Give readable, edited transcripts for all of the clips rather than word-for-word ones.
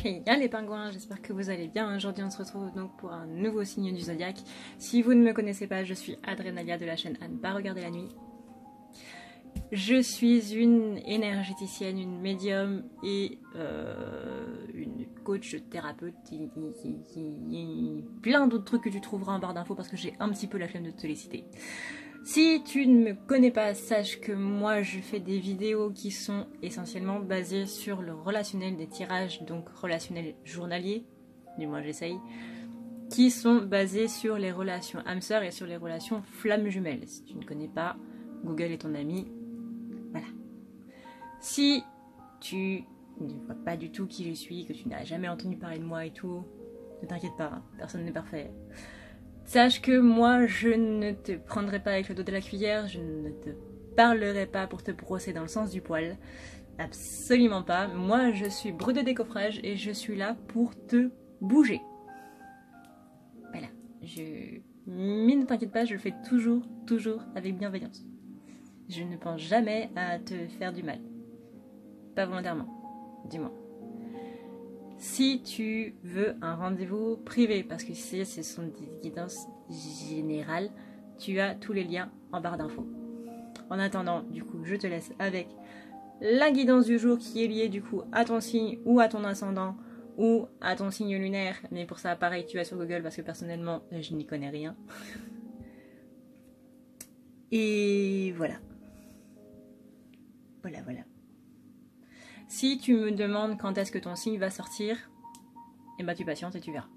Hey, les pingouins, j'espère que vous allez bien. Aujourd'hui on se retrouve donc pour un nouveau signe du zodiaque. Si vous ne me connaissez pas, je suis Adrenalia de la chaîne À ne pas regarder la nuit. Je suis une énergéticienne, une médium et une coach thérapeute plein d'autres trucs que tu trouveras en barre d'infos parce que j'ai un petit peu la flemme de te les citer. Si tu ne me connais pas, sache que moi je fais des vidéos qui sont essentiellement basées sur le relationnel des tirages, donc relationnel journalier, du moins j'essaye, qui sont basés sur les relations âme sœur et sur les relations flammes jumelles. Si tu ne connais pas, Google est ton ami. Voilà. Si tu ne vois pas du tout qui je suis, que tu n'as jamais entendu parler de moi et tout, ne t'inquiète pas, personne n'est parfait. Sache que moi, je ne te prendrai pas avec le dos de la cuillère, je ne te parlerai pas pour te brosser dans le sens du poil. Absolument pas. Moi, je suis brute de décoffrage et je suis là pour te bouger. Voilà. Mais ne t'inquiète pas, je le fais toujours avec bienveillance. Je ne pense jamais à te faire du mal. Pas volontairement, dis-moi. Si tu veux un rendez-vous privé, parce que ce sont des guidances générales, tu as tous les liens en barre d'infos. En attendant, du coup, je te laisse avec la guidance du jour qui est liée du coup à ton signe ou à ton ascendant ou à ton signe lunaire. Mais pour ça, pareil, tu vas sur Google parce que personnellement, je n'y connais rien. Et voilà. Voilà. Si tu me demandes quand est-ce que ton signe va sortir, eh ben tu patientes et tu verras.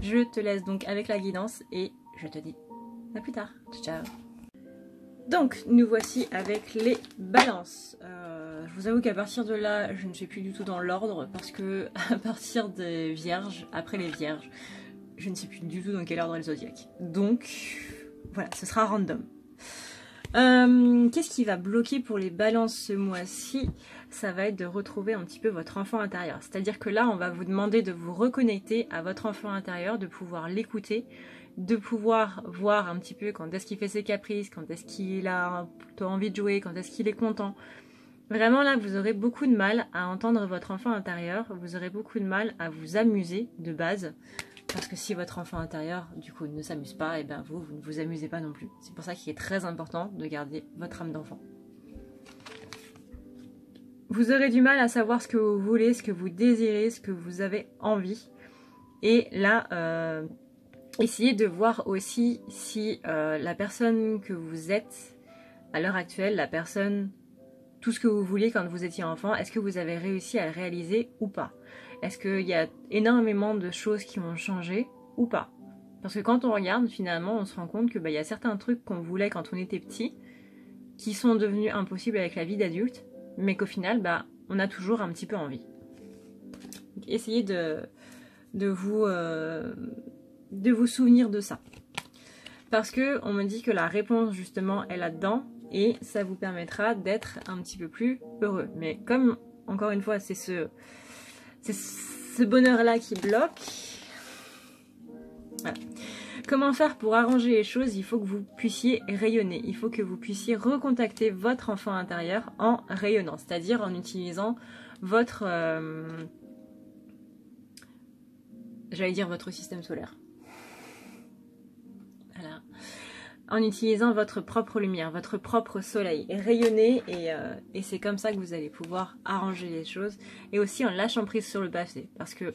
Je te laisse donc avec la guidance et je te dis à plus tard. Ciao. Donc nous voici avec les balances. Je vous avoue qu'à partir de là, je ne suis plus du tout dans l'ordre parce que à partir des vierges, après les vierges, je ne sais plus du tout dans quel ordre est le zodiaque. Donc voilà, ce sera random. Qu'est-ce qui va bloquer pour les balances ce mois-ci? Ça va être de retrouver un petit peu votre enfant intérieur. C'est-à-dire que là, on va vous demander de vous reconnecter à votre enfant intérieur, de pouvoir l'écouter, de pouvoir voir un petit peu quand est-ce qu'il fait ses caprices, quand est-ce qu'il a plutôt envie de jouer, quand est-ce qu'il est content. Vraiment là, vous aurez beaucoup de mal à entendre votre enfant intérieur, vous aurez beaucoup de mal à vous amuser de base. Parce que si votre enfant intérieur, du coup, ne s'amuse pas, et bien vous ne vous amusez pas non plus. C'est pour ça qu'il est très important de garder votre âme d'enfant. Vous aurez du mal à savoir ce que vous voulez, ce que vous désirez, ce que vous avez envie. Et là, essayez de voir aussi si la personne que vous êtes à l'heure actuelle, la personne, tout ce que vous vouliez quand vous étiez enfant, est-ce que vous avez réussi à le réaliser ou pas? Est-ce qu'il y a énormément de choses qui ont changé ou pas? Parce que quand on regarde, finalement, on se rend compte que y a certains trucs qu'on voulait quand on était petit qui sont devenus impossibles avec la vie d'adulte, mais qu'au final, on a toujours un petit peu envie. Donc, essayez de vous souvenir de ça. Parce que on me dit que la réponse, justement, est là-dedans et ça vous permettra d'être un petit peu plus heureux. Mais comme, encore une fois, c'est ce bonheur-là qui bloque. Voilà. Comment faire pour arranger les choses? Il faut que vous puissiez rayonner. Il faut que vous puissiez recontacter votre enfant intérieur en rayonnant. C'est-à-dire en utilisant votre... j'allais dire votre système solaire. Voilà. En utilisant votre propre lumière, votre propre soleil. Rayonner et c'est comme ça que vous allez pouvoir arranger les choses. Et aussi en lâchant prise sur le passé. Parce que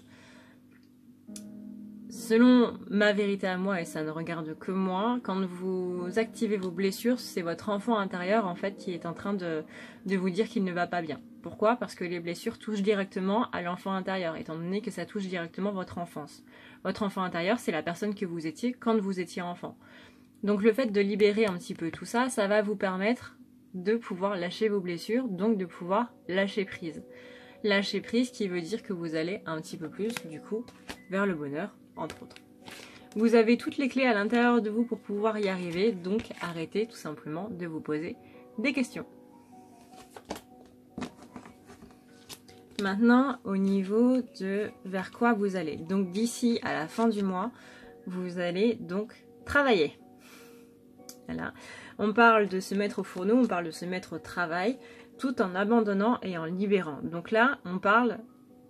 selon ma vérité à moi, et ça ne regarde que moi, quand vous activez vos blessures, c'est votre enfant intérieur en fait qui est en train de vous dire qu'il ne va pas bien. Pourquoi? Parce que les blessures touchent directement à l'enfant intérieur, étant donné que ça touche directement votre enfance. Votre enfant intérieur, c'est la personne que vous étiez quand vous étiez enfant. Donc le fait de libérer un petit peu tout ça, ça va vous permettre de pouvoir lâcher vos blessures, donc de pouvoir lâcher prise. Lâcher prise qui veut dire que vous allez un petit peu plus, du coup, vers le bonheur, entre autres. Vous avez toutes les clés à l'intérieur de vous pour pouvoir y arriver, donc arrêtez tout simplement de vous poser des questions. Maintenant, au niveau de vers quoi vous allez. Donc d'ici à la fin du mois, vous allez donc travailler. Voilà. On parle de se mettre au fourneau, on parle de se mettre au travail, tout en abandonnant et en libérant. Donc là, on parle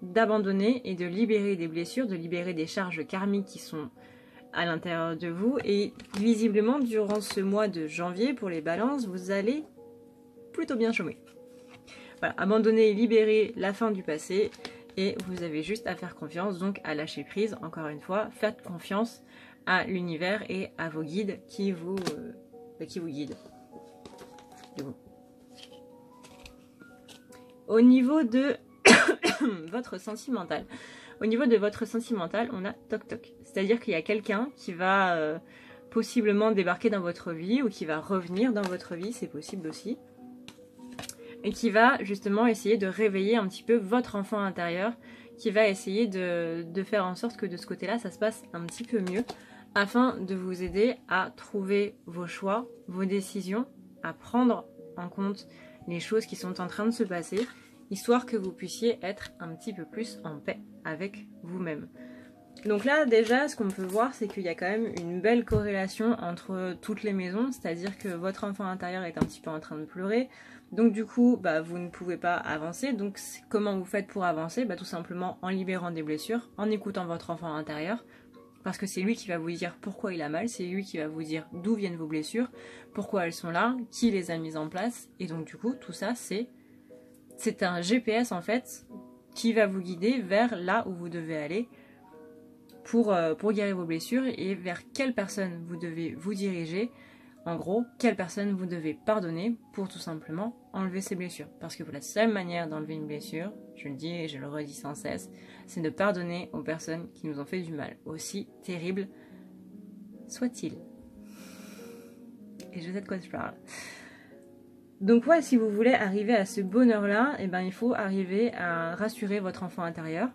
d'abandonner et de libérer des blessures, de libérer des charges karmiques qui sont à l'intérieur de vous. Et visiblement, durant ce mois de janvier, pour les balances, vous allez plutôt bien chômer. Voilà, abandonner et libérer la fin du passé. Et vous avez juste à faire confiance, donc à lâcher prise. Encore une fois, faites confiance à l'univers et à vos guides qui vous guident. Au niveau de votre sentimental. Au niveau de votre sentimental, on a toc toc. C'est-à-dire qu'il y a quelqu'un qui va possiblement débarquer dans votre vie ou qui va revenir dans votre vie, c'est possible aussi. Et qui va justement essayer de réveiller un petit peu votre enfant intérieur, qui va essayer de faire en sorte que de ce côté-là, ça se passe un petit peu mieux, afin de vous aider à trouver vos choix, vos décisions, à prendre en compte les choses qui sont en train de se passer, histoire que vous puissiez être un petit peu plus en paix avec vous-même. Donc là, déjà, ce qu'on peut voir, c'est qu'il y a quand même une belle corrélation entre toutes les maisons, c'est-à-dire que votre enfant intérieur est un petit peu en train de pleurer, donc du coup, vous ne pouvez pas avancer. Donc comment vous faites pour avancer? Tout simplement en libérant des blessures, en écoutant votre enfant intérieur, parce que c'est lui qui va vous dire pourquoi il a mal, c'est lui qui va vous dire d'où viennent vos blessures, pourquoi elles sont là, qui les a mises en place, et donc du coup, tout ça, c'est un GPS en fait, qui va vous guider vers là où vous devez aller, pour guérir vos blessures et vers quelle personne vous devez vous diriger. En gros, quelle personne vous devez pardonner pour tout simplement enlever ces blessures. Parce que la seule manière d'enlever une blessure, je le dis et je le redis sans cesse, c'est de pardonner aux personnes qui nous ont fait du mal, aussi terrible soit-il. Et je sais de quoi je parle. Donc ouais, si vous voulez arriver à ce bonheur-là, il faut arriver à rassurer votre enfant intérieur.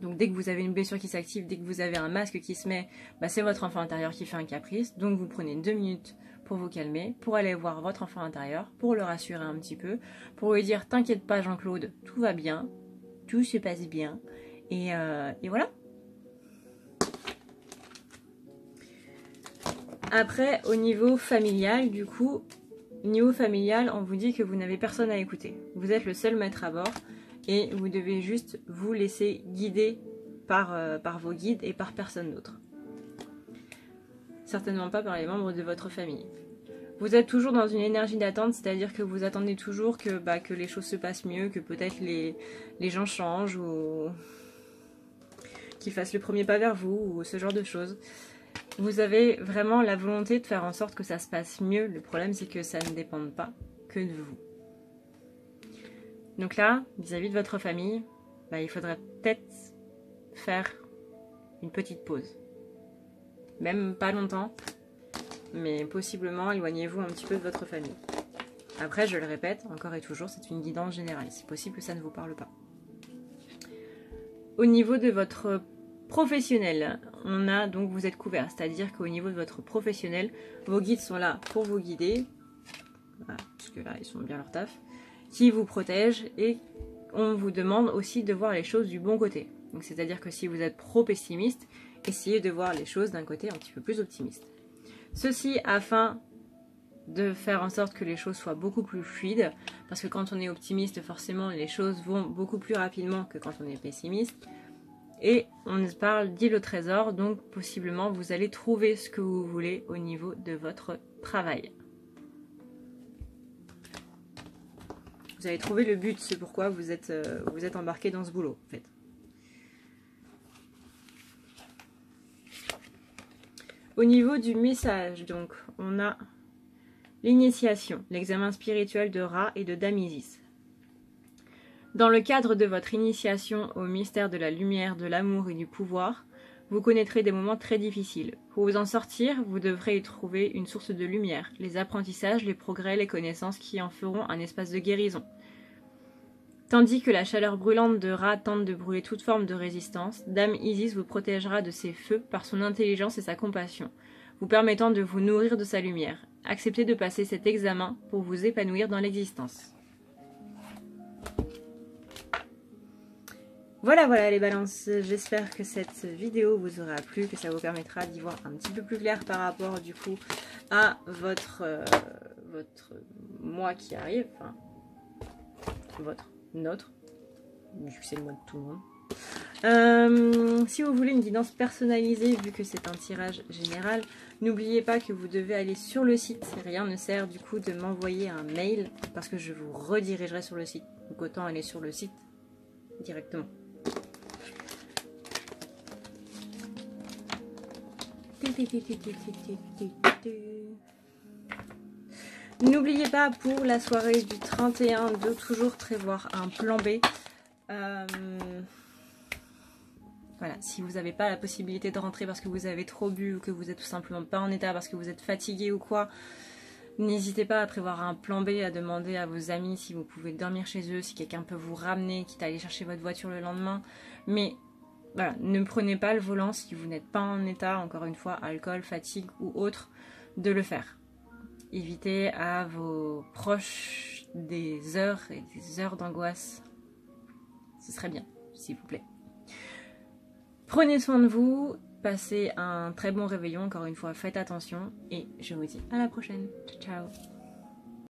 Donc dès que vous avez une blessure qui s'active, dès que vous avez un masque qui se met, c'est votre enfant intérieur qui fait un caprice. Donc vous prenez 2 minutes pour vous calmer, pour aller voir votre enfant intérieur, pour le rassurer un petit peu, pour lui dire « T'inquiète pas Jean-Claude, tout va bien, tout se passe bien. » Et voilà. Après, au niveau familial, du coup, niveau familial, on vous dit que vous n'avez personne à écouter. Vous êtes le seul maître à bord. Et vous devez juste vous laisser guider par vos guides et par personne d'autre. Certainement pas par les membres de votre famille. Vous êtes toujours dans une énergie d'attente, c'est-à-dire que vous attendez toujours que les choses se passent mieux, que peut-être les gens changent ou qu'ils fassent le premier pas vers vous ou ce genre de choses. Vous avez vraiment la volonté de faire en sorte que ça se passe mieux. Le problème, c'est que ça ne dépend pas que de vous. Donc là, vis-à-vis de votre famille, il faudrait peut-être faire une petite pause. Même pas longtemps, mais possiblement éloignez-vous un petit peu de votre famille. Après, je le répète, encore et toujours, c'est une guidance générale. C'est possible que ça ne vous parle pas. Au niveau de votre professionnel, vous êtes couvert. C'est-à-dire qu'au niveau de votre professionnel, vos guides sont là pour vous guider. Voilà, parce que là, ils sont bien leur taf. Qui vous protège et on vous demande aussi de voir les choses du bon côté. Donc c'est-à-dire que si vous êtes trop pessimiste, essayez de voir les choses d'un côté un petit peu plus optimiste. Ceci afin de faire en sorte que les choses soient beaucoup plus fluides, parce que quand on est optimiste, forcément les choses vont beaucoup plus rapidement que quand on est pessimiste. Et on parle d'île au trésor, donc possiblement vous allez trouver ce que vous voulez au niveau de votre travail. Vous avez trouvé le but, c'est pourquoi vous êtes embarqué dans ce boulot, en fait. Au niveau du message, donc, on a l'initiation, l'examen spirituel de Ra et de Dame Isis. Dans le cadre de votre initiation au mystère de la lumière, de l'amour et du pouvoir, vous connaîtrez des moments très difficiles. Pour vous en sortir, vous devrez y trouver une source de lumière, les apprentissages, les progrès, les connaissances qui en feront un espace de guérison. Tandis que la chaleur brûlante de Ra tente de brûler toute forme de résistance, Dame Isis vous protégera de ces feux par son intelligence et sa compassion, vous permettant de vous nourrir de sa lumière. Acceptez de passer cet examen pour vous épanouir dans l'existence. Voilà les balances, j'espère que cette vidéo vous aura plu, que ça vous permettra d'y voir un petit peu plus clair par rapport du coup à votre mois qui arrive, enfin notre vu que c'est le mois de tout le monde. Si vous voulez une guidance personnalisée, vu que c'est un tirage général, n'oubliez pas que vous devez aller sur le site. Rien ne sert du coup de m'envoyer un mail parce que je vous redirigerai sur le site. Donc autant aller sur le site directement. N'oubliez pas pour la soirée du 31 de toujours prévoir un plan B. Voilà, si vous n'avez pas la possibilité de rentrer parce que vous avez trop bu ou que vous êtes tout simplement pas en état parce que vous êtes fatigué ou quoi, n'hésitez pas à prévoir un plan B, à demander à vos amis si vous pouvez dormir chez eux, si quelqu'un peut vous ramener, quitte à aller chercher votre voiture le lendemain. Mais voilà, ne prenez pas le volant si vous n'êtes pas en état, encore une fois, alcool, fatigue ou autre, de le faire. Évitez à vos proches des heures et des heures d'angoisse. Ce serait bien, s'il vous plaît. Prenez soin de vous, passez un très bon réveillon, encore une fois, faites attention et je vous dis à la prochaine. Ciao, ciao.